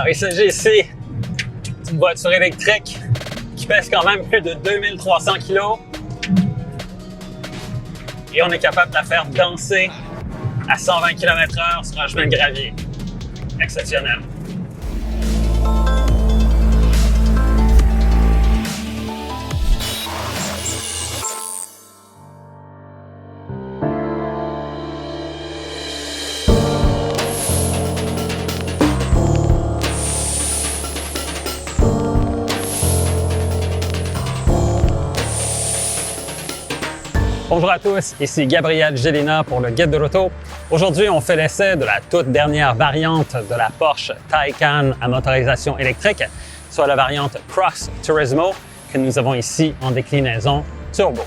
Alors, il s'agit ici d'une voiture électrique qui pèse quand même plus de 2300 kg et on est capable de la faire danser à 120 km/h sur un chemin de gravier. Exceptionnel. Bonjour à tous, ici Gabriel Gélina pour le Guide de l'auto. Aujourd'hui, on fait l'essai de la toute dernière variante de la Porsche Taycan à motorisation électrique, soit la variante Cross Turismo que nous avons ici en déclinaison turbo.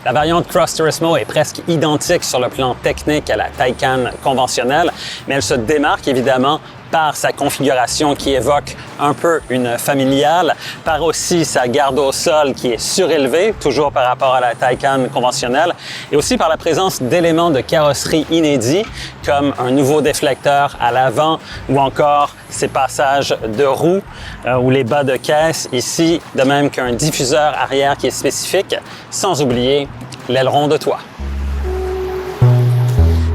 La variante Cross Turismo est presque identique sur le plan technique à la Taycan conventionnelle, mais elle se démarque évidemment par sa configuration qui évoque un peu une familiale, par aussi sa garde au sol qui est surélevée, toujours par rapport à la Taycan conventionnelle, et aussi par la présence d'éléments de carrosserie inédits, comme un nouveau déflecteur à l'avant ou encore ces passages de roues ou les bas de caisse ici, de même qu'un diffuseur arrière qui est spécifique, sans oublier l'aileron de toit.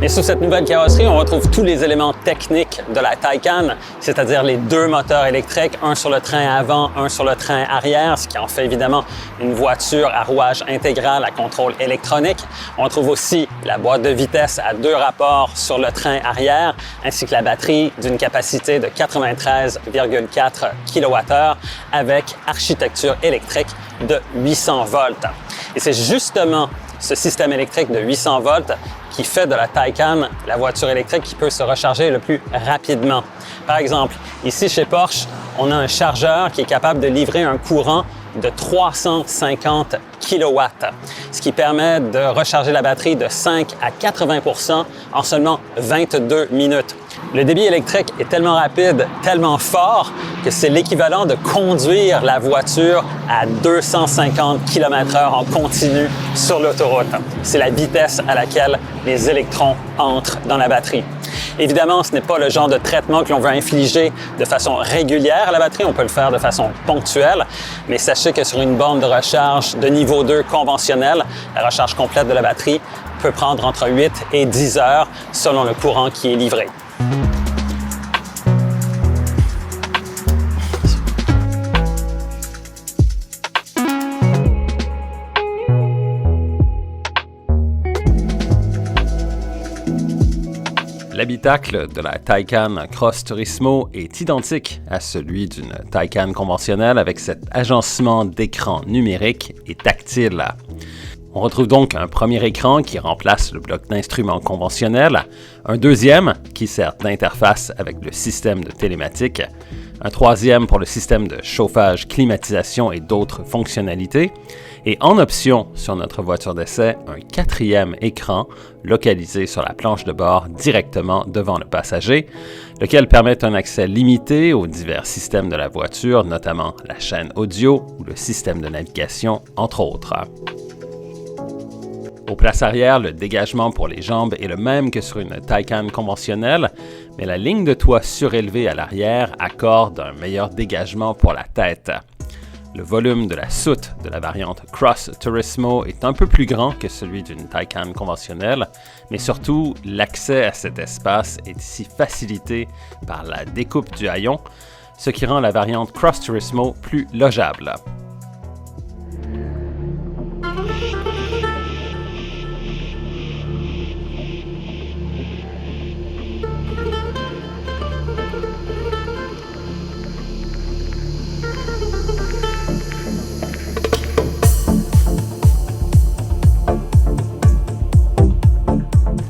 Et sous cette nouvelle carrosserie, on retrouve tous les éléments techniques de la Taycan, c'est-à-dire les deux moteurs électriques, un sur le train avant, un sur le train arrière, ce qui en fait évidemment une voiture à rouage intégral à contrôle électronique. On retrouve aussi la boîte de vitesse à deux rapports sur le train arrière, ainsi que la batterie d'une capacité de 93,4 kWh avec architecture électrique de 800 volts. Et c'est justement ce système électrique de 800 volts qui fait de la Taycan la voiture électrique qui peut se recharger le plus rapidement. Par exemple, ici chez Porsche, on a un chargeur qui est capable de livrer un courant de 350 kW, ce qui permet de recharger la batterie de 5 à 80% en seulement 22 minutes. Le débit électrique est tellement rapide, tellement fort, que c'est l'équivalent de conduire la voiture à 250 km/h en continu sur l'autoroute. C'est la vitesse à laquelle les électrons entrent dans la batterie. Évidemment, ce n'est pas le genre de traitement que l'on veut infliger de façon régulière à la batterie, on peut le faire de façon ponctuelle, mais sachez que sur une borne de recharge de niveau 2 conventionnelle, la recharge complète de la batterie peut prendre entre 8 et 10 heures selon le courant qui est livré. L'habitacle de la Taycan Cross Turismo est identique à celui d'une Taycan conventionnelle avec cet agencement d'écran numérique et tactile. On retrouve donc un premier écran qui remplace le bloc d'instruments conventionnel, un deuxième qui sert d'interface avec le système de télématique, un troisième pour le système de chauffage, climatisation et d'autres fonctionnalités, et en option sur notre voiture d'essai, un quatrième écran localisé sur la planche de bord directement devant le passager, lequel permet un accès limité aux divers systèmes de la voiture, notamment la chaîne audio ou le système de navigation, entre autres. Aux places arrière, le dégagement pour les jambes est le même que sur une Taycan conventionnelle, mais la ligne de toit surélevée à l'arrière accorde un meilleur dégagement pour la tête. Le volume de la soute de la variante Cross Turismo est un peu plus grand que celui d'une Taycan conventionnelle, mais surtout, l'accès à cet espace est ici facilité par la découpe du haillon, ce qui rend la variante Cross Turismo plus logeable.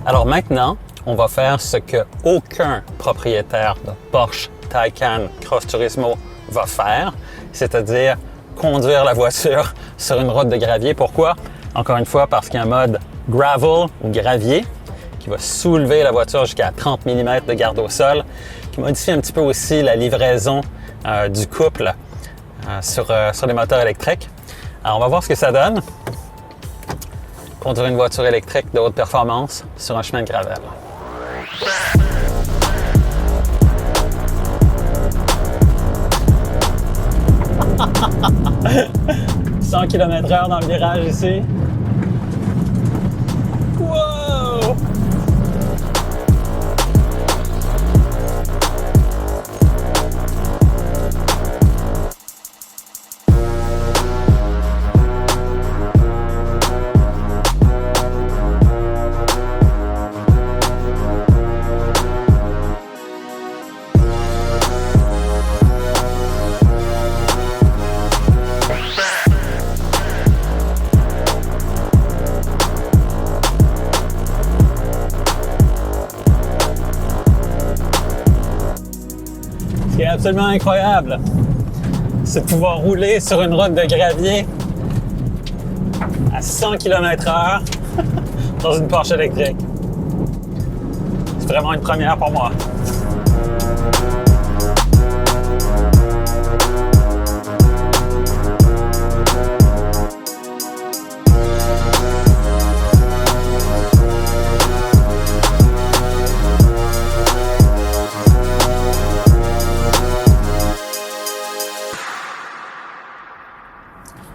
Alors maintenant, on va faire ce que aucun propriétaire de Porsche Taycan Cross Turismo va faire, c'est-à-dire conduire la voiture sur une route de gravier. Pourquoi? Encore une fois, parce qu'il y a un mode gravel ou gravier qui qui va soulever la voiture jusqu'à 30 mm de garde au sol, qui modifie un petit peu aussi la livraison du couple sur les moteurs électriques. Alors, on va voir ce que ça donne. Conduire une voiture électrique de haute performance sur un chemin de gravel. 100 km/h dans le virage ici. Wow! Ce qui est absolument incroyable, c'est de pouvoir rouler sur une route de gravier à 100 km/h dans une Porsche électrique. C'est vraiment une première pour moi.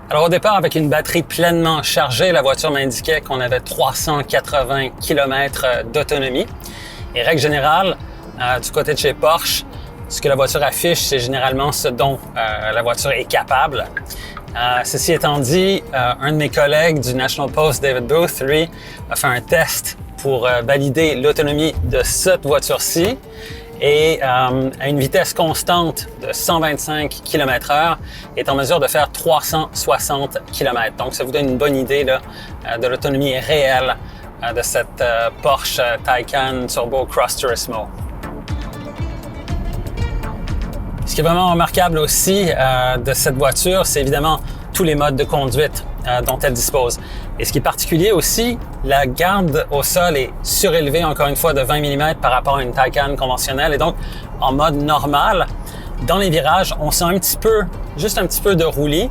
Alors au départ, avec une batterie pleinement chargée, la voiture m'indiquait qu'on avait 380 km d'autonomie. Et règle générale, du côté de chez Porsche, ce que la voiture affiche, c'est généralement ce dont la voiture est capable. Ceci étant dit, un de mes collègues du National Post, David Booth, lui, a fait un test pour valider l'autonomie de cette voiture-ci. Et à une vitesse constante de 125 km/h, est en mesure de faire 360 km. Donc, ça vous donne une bonne idée là, de l'autonomie réelle de cette Porsche Taycan Turbo Cross Turismo. Ce qui est vraiment remarquable aussi de cette voiture, c'est évidemment tous les modes de conduite dont elle dispose. Et ce qui est particulier aussi, la garde au sol est surélevée encore une fois de 20 mm par rapport à une Taycan conventionnelle. Et donc, en mode normal, dans les virages, on sent juste un petit peu de roulis.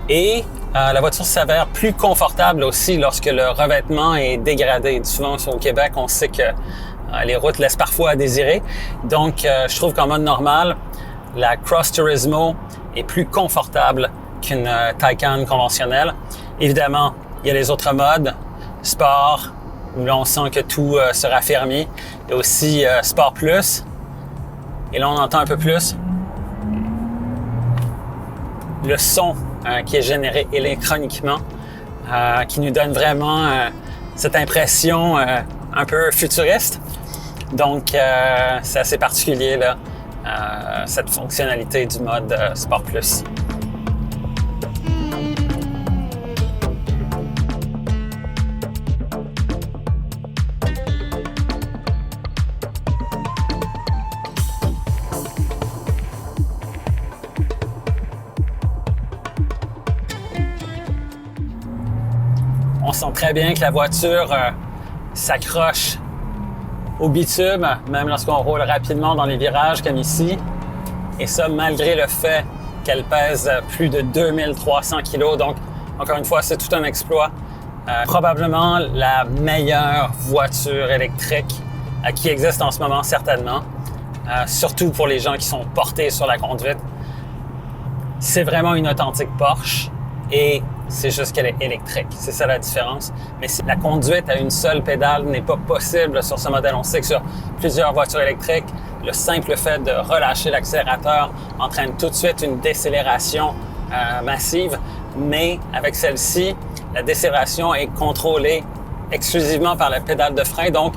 Et la voiture s'avère plus confortable aussi lorsque le revêtement est dégradé. Souvent, au Québec, on sait que les routes laissent parfois à désirer. Donc, je trouve qu'en mode normal, la Cross Turismo est plus confortable qu'une Taycan conventionnelle. Évidemment, il y a les autres modes, Sport, où là on sent que tout se raffermit. Il y a aussi Sport Plus, et là on entend un peu plus le son qui est généré électroniquement, qui nous donne vraiment cette impression un peu futuriste. Donc c'est assez particulier là, cette fonctionnalité du mode Sport Plus. On sent très bien que la voiture s'accroche au bitume, même lorsqu'on roule rapidement dans les virages comme ici. Et ça, malgré le fait qu'elle pèse plus de 2300 kg. Donc, encore une fois, c'est tout un exploit. Probablement la meilleure voiture électrique qui existe en ce moment, certainement. Surtout pour les gens qui sont portés sur la conduite. C'est vraiment une authentique Porsche. Et c'est juste qu'elle est électrique. C'est ça la différence. Mais si la conduite à une seule pédale n'est pas possible sur ce modèle, on sait que sur plusieurs voitures électriques, le simple fait de relâcher l'accélérateur entraîne tout de suite une décélération massive. Mais avec celle-ci, la décélération est contrôlée exclusivement par la pédale de frein. Donc,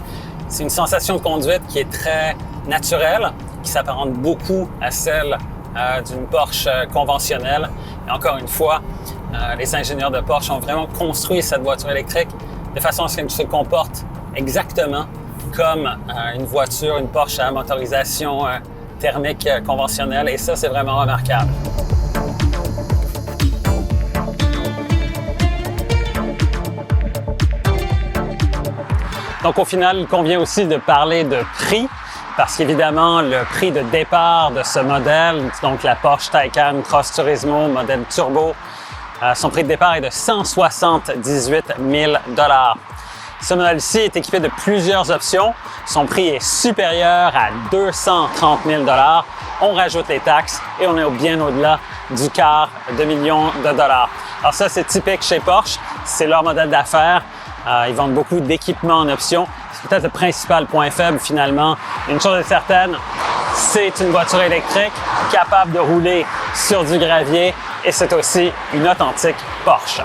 c'est une sensation de conduite qui est très naturelle, qui s'apparente beaucoup à celle d'une Porsche conventionnelle. Et encore une fois, les ingénieurs de Porsche ont vraiment construit cette voiture électrique de façon à ce qu'elle se comporte exactement comme une voiture, une Porsche à motorisation thermique conventionnelle. Et ça, c'est vraiment remarquable. Donc au final, il convient aussi de parler de prix, parce qu'évidemment, le prix de départ de ce modèle, donc la Porsche Taycan Cross Turismo modèle turbo, son prix de départ est de 178 000 $. Ce modèle-ci est équipé de plusieurs options. Son prix est supérieur à 230 000 $. On rajoute les taxes et on est bien au-delà du quart de million de dollars. Alors ça, c'est typique chez Porsche. C'est leur modèle d'affaires. Ils vendent beaucoup d'équipements en option. C'est peut-être le principal point faible finalement. Une chose est certaine, c'est une voiture électrique capable de rouler sur du gravier et c'est aussi une authentique Porsche.